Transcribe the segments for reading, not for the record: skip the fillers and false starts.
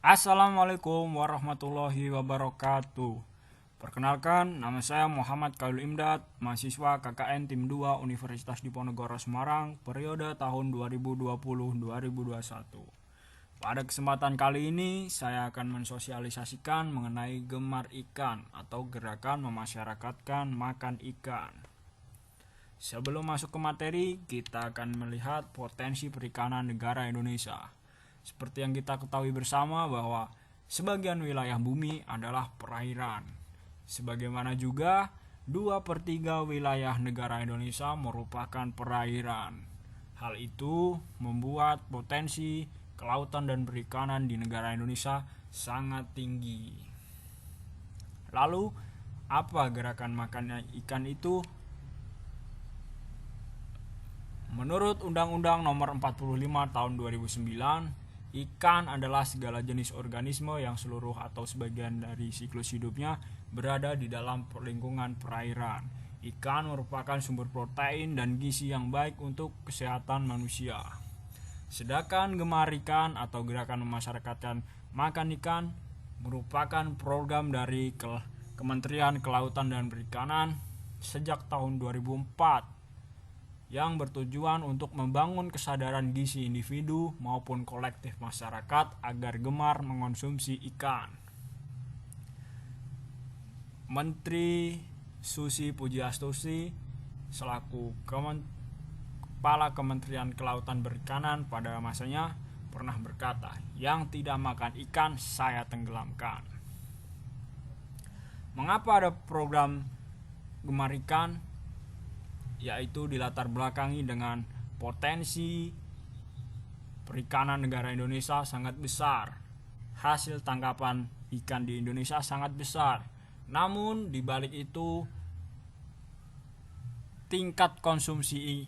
Assalamualaikum warahmatullahi wabarakatuh. Perkenalkan, nama saya Muhammad Khalil Imdad, mahasiswa KKN Tim 2 Universitas Diponegoro Semarang, periode tahun 2020-2021. Pada kesempatan kali ini, saya akan mensosialisasikan mengenai gemar ikan atau gerakan memasyarakatkan makan ikan. Sebelum masuk ke materi, kita akan melihat potensi perikanan negara Indonesia. Seperti yang kita ketahui bersama bahwa sebagian wilayah bumi adalah perairan. Sebagaimana juga 2/3 wilayah negara Indonesia merupakan perairan. Hal itu membuat potensi kelautan dan perikanan di negara Indonesia sangat tinggi. Lalu, apa gerakan makan ikan itu? Menurut Undang-Undang Nomor 45 Tahun 2009, ikan adalah segala jenis organisme yang seluruh atau sebagian dari siklus hidupnya berada di dalam lingkungan perairan. Ikan merupakan sumber protein dan gizi yang baik untuk kesehatan manusia. Sedangkan gemar ikan atau gerakan memasyarakatkan makan ikan merupakan program dari Kementerian Kelautan dan Perikanan sejak tahun 2004 yang bertujuan untuk membangun kesadaran gizi individu maupun kolektif masyarakat agar gemar mengonsumsi ikan. Menteri Susi Pujiastuti selaku Kepala Kementerian Kelautan Perikanan pada masanya pernah berkata, "Yang tidak makan ikan saya tenggelamkan." Mengapa ada program gemar ikan? Yaitu dilatar belakangi dengan potensi perikanan negara Indonesia sangat besar. Hasil tangkapan ikan di Indonesia sangat besar. Namun di balik itu tingkat konsumsi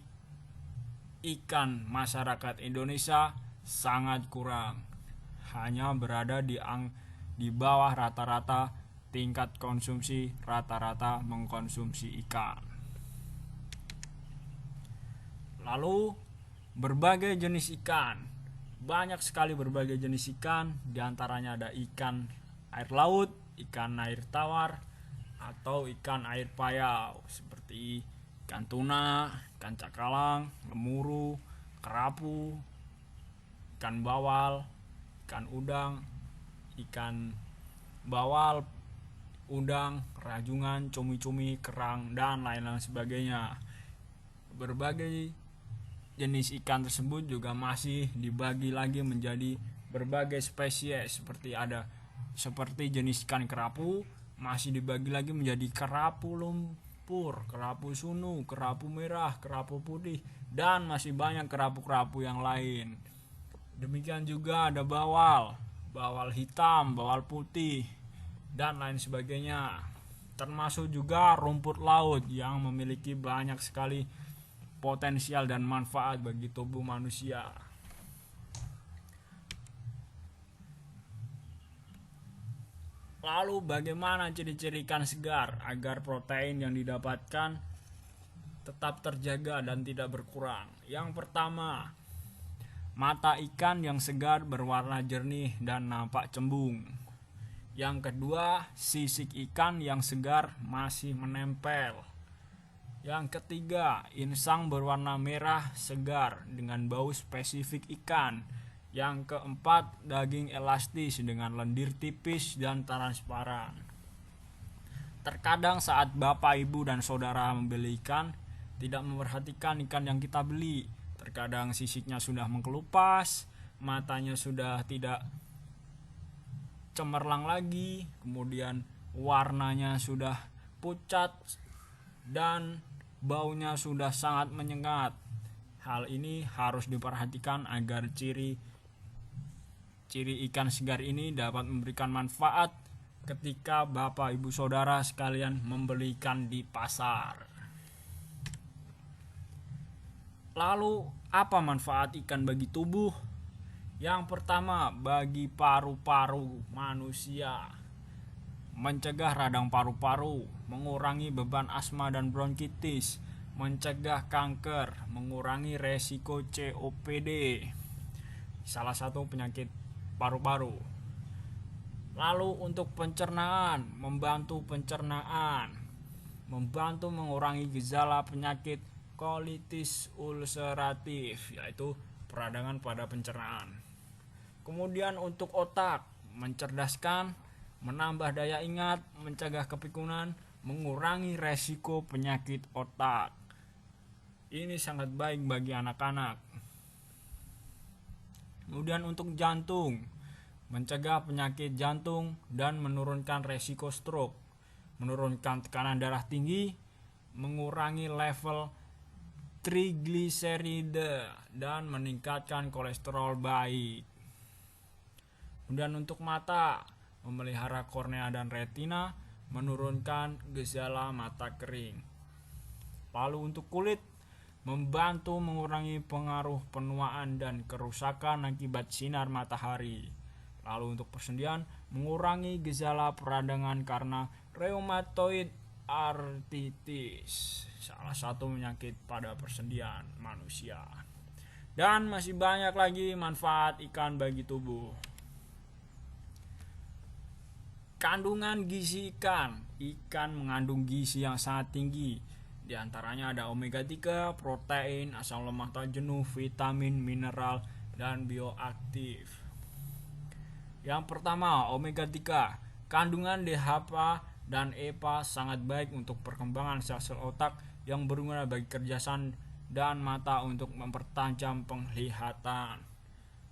ikan masyarakat Indonesia sangat kurang. Hanya berada di bawah rata-rata tingkat konsumsi rata-rata mengkonsumsi ikan. Lalu berbagai jenis ikan. Banyak sekali berbagai jenis ikan, diantaranya ada ikan air laut, ikan air tawar, atau ikan air payau seperti ikan tuna, ikan cakalang, lemuru, kerapu, ikan bawal, ikan udang, ikan bawal, udang, rajungan, cumi-cumi, kerang, dan lain-lain sebagainya. Berbagai jenis ikan tersebut juga masih dibagi lagi menjadi berbagai spesies, seperti jenis ikan kerapu masih dibagi lagi menjadi kerapu lumpur, kerapu sunu, kerapu merah, kerapu putih, dan masih banyak kerapu-kerapu yang lain. Demikian juga ada bawal hitam, bawal putih, dan lain sebagainya. Termasuk juga rumput laut yang memiliki banyak sekali potensial dan manfaat bagi tubuh manusia. Lalu bagaimana ciri-ciri ikan segar agar protein yang didapatkan tetap terjaga dan tidak berkurang? Yang pertama, mata ikan yang segar berwarna jernih dan nampak cembung. Yang kedua, sisik ikan yang segar masih menempel. Yang ketiga, insang berwarna merah segar dengan bau spesifik ikan. Yang keempat, daging elastis dengan lendir tipis dan transparan. Terkadang saat bapak, ibu, dan saudara membeli ikan, tidak memperhatikan ikan yang kita beli. Terkadang sisiknya sudah mengkelupas, matanya sudah tidak cemerlang lagi, kemudian warnanya sudah pucat, dan baunya sudah sangat menyengat. Hal ini harus diperhatikan agar ciri ikan segar ini dapat memberikan manfaat ketika bapak, ibu, saudara sekalian membeli ikan di pasar. Lalu, apa manfaat ikan bagi tubuh? Yang pertama, bagi paru-paru manusia, mencegah radang paru-paru, mengurangi beban asma dan bronkitis, mencegah kanker, mengurangi resiko COPD, salah satu penyakit paru-paru. Lalu untuk pencernaan, membantu pencernaan, membantu mengurangi gejala penyakit kolitis ulceratif, yaitu peradangan pada pencernaan. Kemudian untuk otak, mencerdaskan, menambah daya ingat, mencegah kepikunan, mengurangi resiko penyakit otak. Ini sangat baik bagi anak-anak. Kemudian untuk jantung, mencegah penyakit jantung dan menurunkan resiko stroke, menurunkan tekanan darah tinggi, mengurangi level trigliserida dan meningkatkan kolesterol baik. Kemudian untuk mata, memelihara kornea dan retina, menurunkan gejala mata kering. Lalu untuk kulit, membantu mengurangi pengaruh penuaan dan kerusakan akibat sinar matahari. Lalu untuk persendian, mengurangi gejala peradangan karena rheumatoid arthritis, salah satu penyakit pada persendian manusia. Dan masih banyak lagi manfaat ikan bagi tubuh. Kandungan gizi ikan. Ikan mengandung gizi yang sangat tinggi. Di antaranya ada omega 3, protein, asam lemak tak jenuh, vitamin, mineral, dan bioaktif. Yang pertama, omega 3. Kandungan DHA dan EPA sangat baik untuk perkembangan sel-sel otak yang berguna bagi kecerdasan dan mata untuk mempertajam penglihatan.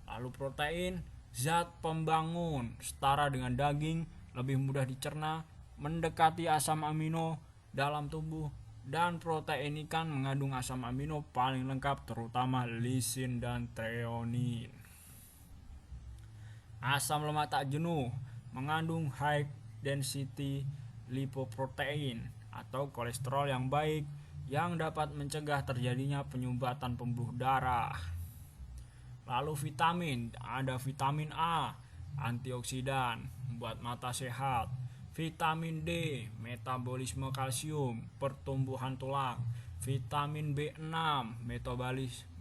Lalu protein, zat pembangun, setara dengan daging, lebih mudah dicerna, mendekati asam amino dalam tubuh, dan protein ikan mengandung asam amino paling lengkap terutama lisin dan treonin. Asam lemak tak jenuh mengandung high density lipoprotein atau kolesterol yang baik yang dapat mencegah terjadinya penyumbatan pembuluh darah. Lalu vitamin, ada vitamin A, antioksidan, membuat mata sehat. Vitamin D, metabolisme kalsium, pertumbuhan tulang. Vitamin B6,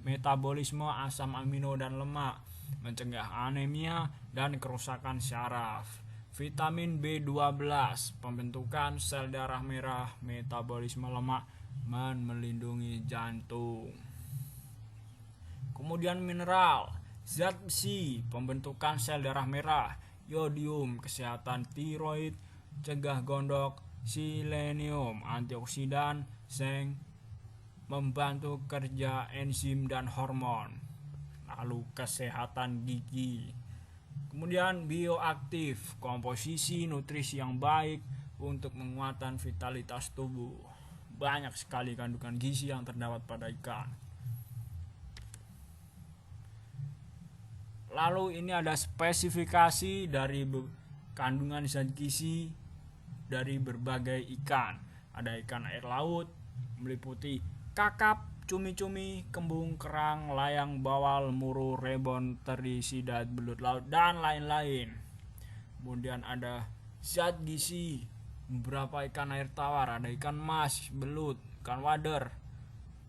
metabolisme asam amino dan lemak, mencegah anemia dan kerusakan syaraf. Vitamin B12, pembentukan sel darah merah, metabolisme lemak, dan melindungi jantung. Kemudian mineral, zat besi, pembentukan sel darah merah, yodium, kesehatan tiroid, cegah gondok, selenium, antioksidan, zinc, membantu kerja enzim dan hormon. Lalu kesehatan gigi. Kemudian bioaktif, komposisi nutrisi yang baik untuk menguatkan vitalitas tubuh. Banyak sekali kandungan gizi yang terdapat pada ikan. Lalu ini ada spesifikasi dari kandungan zat gizi dari berbagai ikan. Ada ikan air laut meliputi kakap, cumi-cumi, kembung, kerang, layang, bawal, muru, rebon, teri, sidat, belut laut, dan lain-lain. Kemudian ada zat gizi beberapa ikan air tawar, ada ikan mas, belut, ikan wader,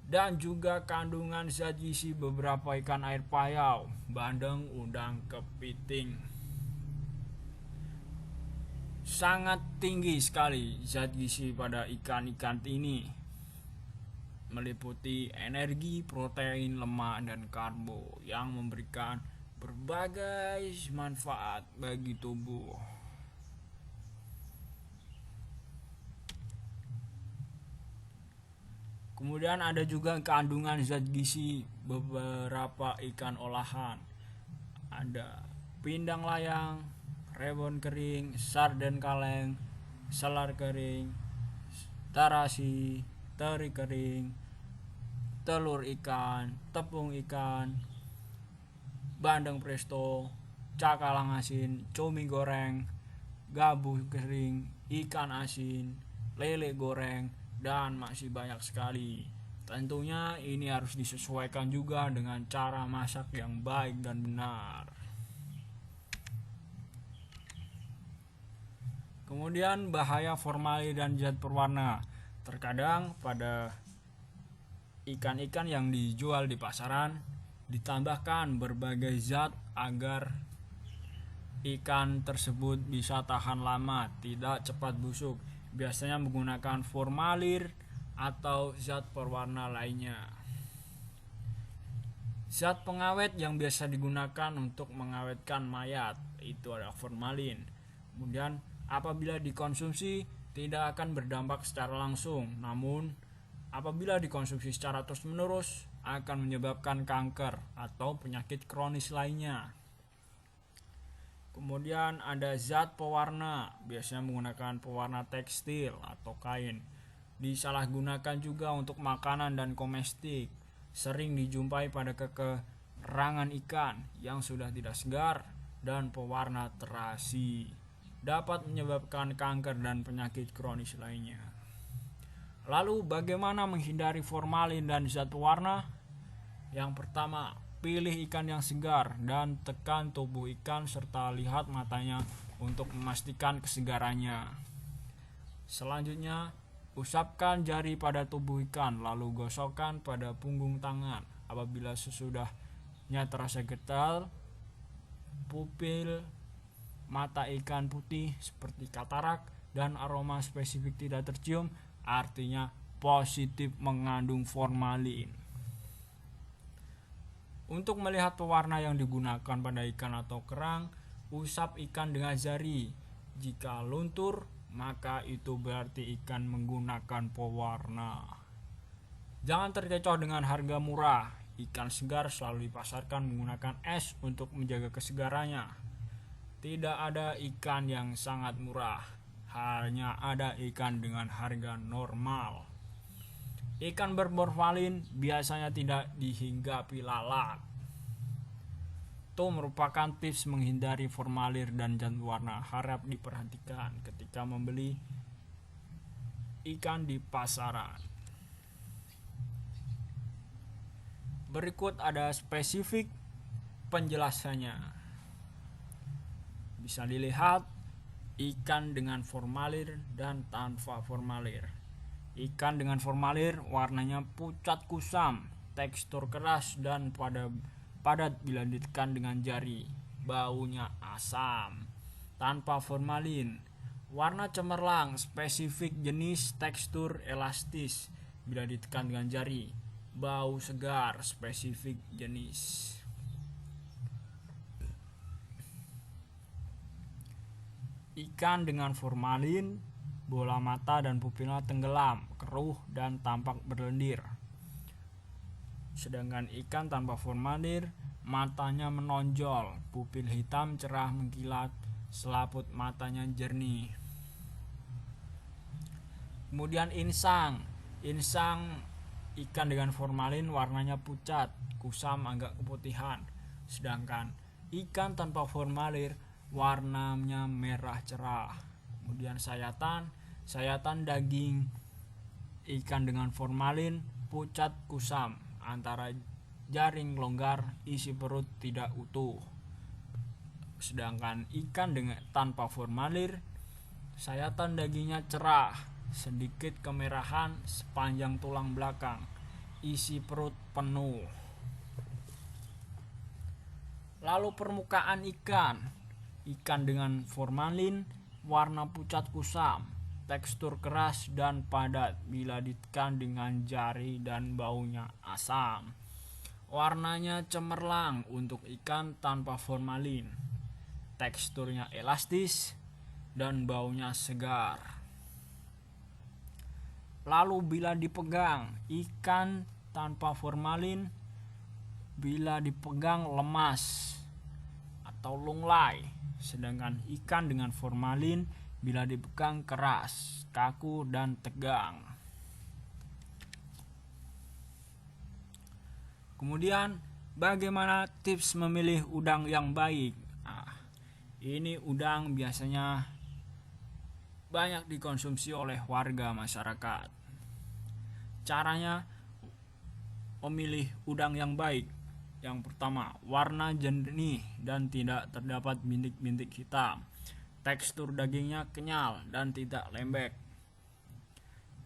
dan juga kandungan zat gizi beberapa ikan air payau, bandeng, udang, kepiting. Sangat tinggi sekali zat gizi pada ikan-ikan ini, meliputi energi, protein, lemak, dan karbo yang memberikan berbagai manfaat bagi tubuh. Kemudian ada juga kandungan zat gizi beberapa ikan olahan. Ada pindang layang, rebon kering, sarden kaleng, selar kering, tarasi, teri kering, telur ikan, tepung ikan, bandeng presto, cakalang asin, cumi goreng, gabus kering, ikan asin, lele goreng, dan masih banyak sekali. Tentunya ini harus disesuaikan juga dengan cara masak yang baik dan benar. Kemudian bahaya formalin dan zat perwarna. Terkadang pada ikan-ikan yang dijual di pasaran ditambahkan berbagai zat agar Ikan tersebut bisa tahan lama, tidak cepat busuk. Biasanya menggunakan formalin atau zat pewarna lainnya. Zat pengawet yang biasa digunakan untuk mengawetkan mayat itu adalah formalin. Kemudian apabila dikonsumsi tidak akan berdampak secara langsung, namun apabila dikonsumsi secara terus-menerus akan menyebabkan kanker atau penyakit kronis lainnya. Kemudian ada zat pewarna, biasanya menggunakan pewarna tekstil atau kain. Disalahgunakan juga untuk makanan dan komestik. Sering dijumpai pada kekerangan ikan yang sudah tidak segar dan pewarna terasi. Dapat menyebabkan kanker dan penyakit kronis lainnya. Lalu bagaimana menghindari formalin dan zat pewarna? Yang pertama, pilih ikan yang segar dan tekan tubuh ikan serta lihat matanya untuk memastikan kesegarannya. Selanjutnya, usapkan jari pada tubuh ikan lalu gosokkan pada punggung tangan. Apabila sesudahnya terasa getal, pupil mata ikan putih seperti katarak dan aroma spesifik tidak tercium, artinya positif mengandung formalin. Untuk melihat pewarna yang digunakan pada ikan atau kerang, usap ikan dengan jari. Jika luntur, maka itu berarti ikan menggunakan pewarna. Jangan terkecoh dengan harga murah. Ikan segar selalu dipasarkan menggunakan es untuk menjaga kesegarannya. Tidak ada ikan yang sangat murah, hanya ada ikan dengan harga normal. Ikan berformalin biasanya tidak dihinggapi lalat. Itu merupakan tips menghindari formalin dan zat pewarna. Harap diperhatikan ketika membeli ikan di pasaran. Berikut ada spesifik penjelasannya. Bisa dilihat ikan dengan formalin dan tanpa formalin. Ikan dengan formalin warnanya pucat kusam, tekstur keras dan padat bila ditekan dengan jari. Baunya asam. Tanpa formalin, warna cemerlang, spesifik jenis, tekstur elastis bila ditekan dengan jari. Bau segar, spesifik jenis. Ikan dengan formalin, bola mata dan pupilnya tenggelam, keruh dan tampak berlendir. Sedangkan ikan tanpa formalin, matanya menonjol, pupil hitam cerah mengkilat, selaput matanya jernih. Kemudian insang. Insang ikan dengan formalin warnanya pucat, kusam agak keputihan. Sedangkan ikan tanpa formalin warnanya merah cerah. Kemudian sayatan daging ikan dengan formalin pucat kusam, antara jaring longgar, isi perut tidak utuh. Sedangkan ikan dengan tanpa formalin, sayatan dagingnya cerah, sedikit kemerahan sepanjang tulang belakang, isi perut penuh. Lalu permukaan ikan dengan formalin warna pucat kusam, tekstur keras dan padat bila ditekan dengan jari dan baunya asam. Warnanya cemerlang untuk ikan tanpa formalin, teksturnya elastis dan baunya segar. Lalu bila dipegang, ikan tanpa formalin bila dipegang lemas atau lunglai. Sedangkan ikan dengan formalin bila dipegang keras, kaku dan tegang. Kemudian bagaimana tips memilih udang yang baik? Ini udang biasanya banyak dikonsumsi oleh warga masyarakat. Caranya memilih udang yang baik. Yang pertama, warna jernih dan tidak terdapat bintik-bintik hitam. Tekstur dagingnya kenyal dan tidak lembek.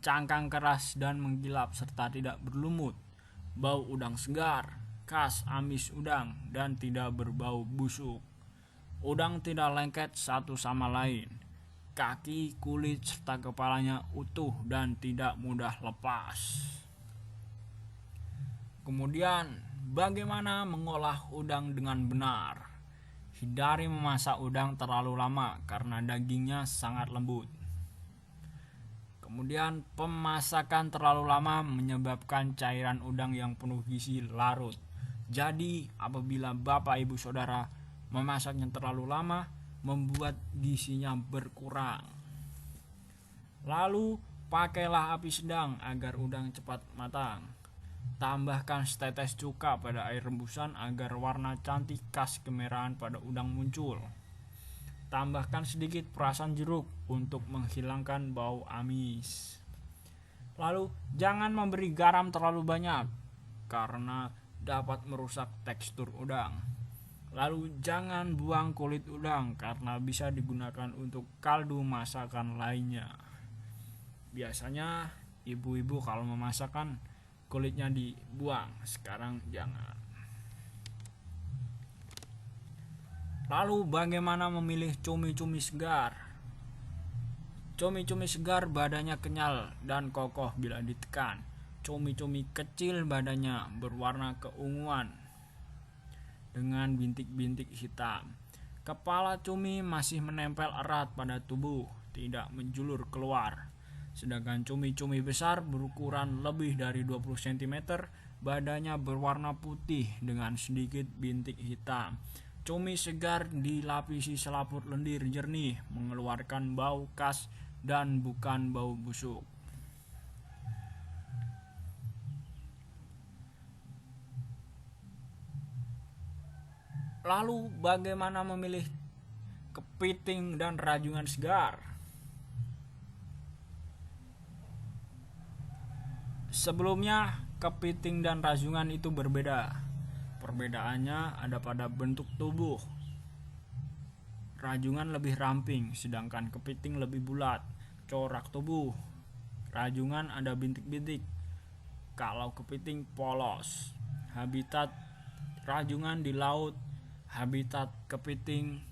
Cangkang keras dan mengkilap serta tidak berlumut. Bau udang segar, khas amis udang dan tidak berbau busuk. Udang tidak lengket satu sama lain. Kaki, kulit, serta kepalanya utuh dan tidak mudah lepas. Kemudian, bagaimana mengolah udang dengan benar? Hindari memasak udang terlalu lama karena dagingnya sangat lembut. Kemudian, pemasakan terlalu lama menyebabkan cairan udang yang penuh gizi larut. Jadi, apabila Bapak Ibu Saudara memasaknya terlalu lama, membuat gizinya berkurang. Lalu, pakailah api sedang agar udang cepat matang. Tambahkan setetes cuka pada air rebusan agar warna cantik khas kemerahan pada udang muncul. Tambahkan sedikit perasan jeruk untuk menghilangkan bau amis. Lalu jangan memberi garam terlalu banyak karena dapat merusak tekstur udang. Lalu jangan buang kulit udang karena bisa digunakan untuk kaldu masakan lainnya. Biasanya ibu-ibu kalau memasakkan kulitnya dibuang, sekarang jangan. Lalu bagaimana memilih cumi-cumi segar? Cumi-cumi segar badannya kenyal dan kokoh bila ditekan. Cumi-cumi kecil badannya berwarna keunguan dengan bintik-bintik hitam. Kepala cumi masih menempel erat pada tubuh, tidak menjulur keluar. Sedangkan cumi-cumi besar berukuran lebih dari 20 cm, badannya berwarna putih dengan sedikit bintik hitam. Cumi segar dilapisi selaput lendir jernih, mengeluarkan bau khas dan bukan bau busuk. Lalu bagaimana memilih kepiting dan rajungan segar? Sebelumnya, kepiting dan rajungan itu berbeda. Perbedaannya ada pada bentuk tubuh. Rajungan lebih ramping, sedangkan kepiting lebih bulat. Corak tubuh, rajungan ada bintik-bintik, kalau kepiting polos. Habitat rajungan di laut, habitat kepiting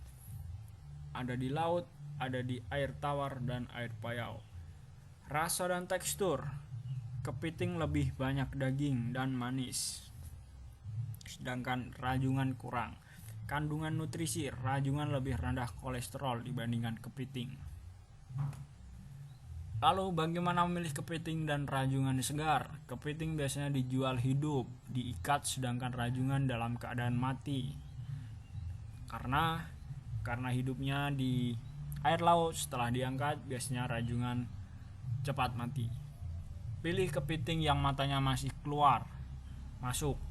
ada di laut, ada di air tawar dan air payau. Rasa dan tekstur, kepiting lebih banyak daging dan manis, sedangkan rajungan kurang. Kandungan nutrisi, rajungan lebih rendah kolesterol dibandingkan kepiting. Lalu bagaimana memilih kepiting dan rajungan segar? Kepiting biasanya dijual hidup, diikat, sedangkan rajungan dalam keadaan mati. Karena hidupnya di air laut, setelah diangkat biasanya rajungan cepat mati. Pilih kepiting yang matanya masih masuk.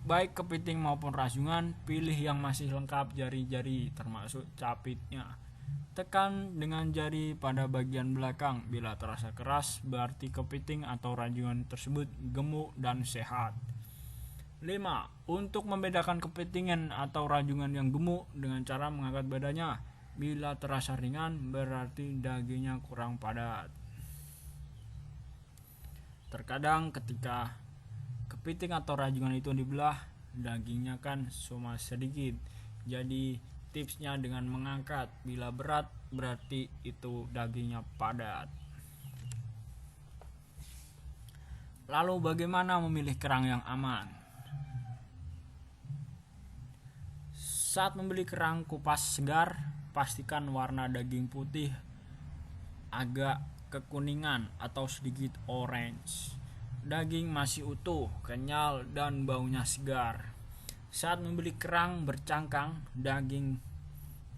Baik kepiting maupun rajungan, pilih yang masih lengkap jari-jari termasuk capitnya. Tekan dengan jari pada bagian belakang. Bila terasa keras, berarti kepiting atau rajungan tersebut gemuk dan sehat. 5. Untuk membedakan kepiting atau rajungan yang gemuk dengan cara mengangkat badannya. Bila terasa ringan, berarti dagingnya kurang padat. Terkadang ketika kepiting atau rajungan itu dibelah, dagingnya kan cuma sedikit. Jadi tipsnya dengan mengangkat, bila berat berarti itu dagingnya padat. Lalu bagaimana memilih kerang yang aman? Saat membeli kerang kupas segar, pastikan warna daging putih agak kekuningan atau sedikit orange. Daging masih utuh, kenyal, dan baunya segar. Saat membeli kerang bercangkang, daging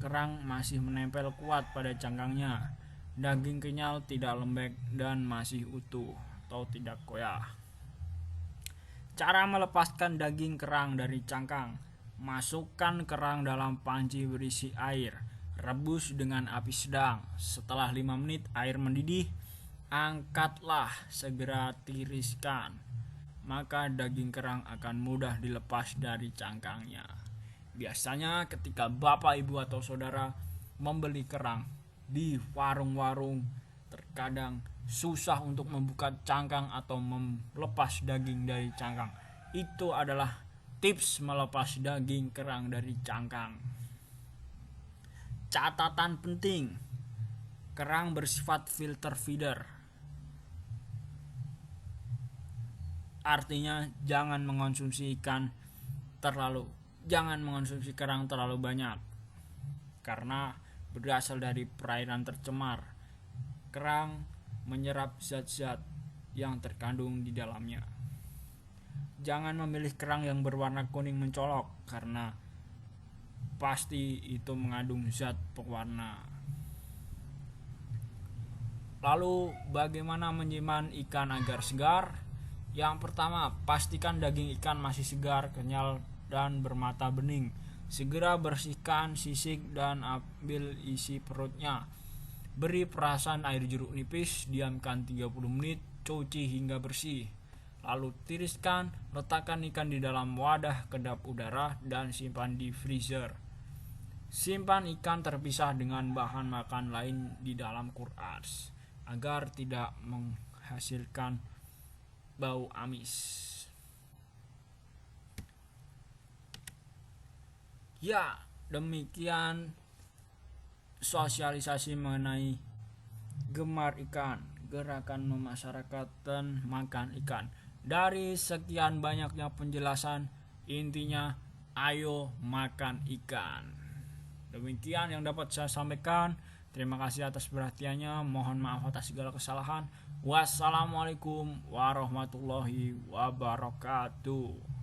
kerang masih menempel kuat pada cangkangnya. Daging kenyal, tidak lembek, dan masih utuh atau tidak koyak. Cara melepaskan daging kerang dari cangkang. Masukkan kerang dalam panci berisi air. Rebus dengan api sedang. Setelah 5 menit air mendidih, angkatlah, segera tiriskan. Maka daging kerang akan mudah dilepas dari cangkangnya. Biasanya ketika Bapak, Ibu, atau Saudara membeli kerang di warung-warung, terkadang susah untuk membuka cangkang atau melepas daging dari cangkang. Itu adalah Tips melepas daging kerang dari cangkang. Catatan penting, kerang bersifat filter feeder. Artinya jangan mengonsumsi kerang terlalu banyak karena berasal dari perairan tercemar. Kerang menyerap zat-zat yang terkandung di dalamnya. Jangan memilih kerang yang berwarna kuning mencolok karena pasti itu mengandung zat pewarna. Lalu bagaimana menyimpan ikan agar segar? Yang pertama, pastikan daging ikan masih segar, kenyal, dan bermata bening. Segera bersihkan sisik dan ambil isi perutnya. Beri perasan air jeruk nipis, diamkan 30 menit, cuci hingga bersih. Lalu tiriskan, letakkan ikan di dalam wadah kedap udara dan simpan di freezer. Simpan ikan terpisah dengan bahan makan lain di dalam kulkas agar tidak menghasilkan bau amis. Ya, demikian sosialisasi mengenai gemar ikan, gerakan memasyarakatkan makan ikan. Dari sekian banyaknya penjelasan, intinya ayo makan ikan. Demikian yang dapat saya sampaikan. Terima kasih atas perhatiannya. Mohon maaf atas segala kesalahan. Wassalamualaikum warahmatullahi wabarakatuh.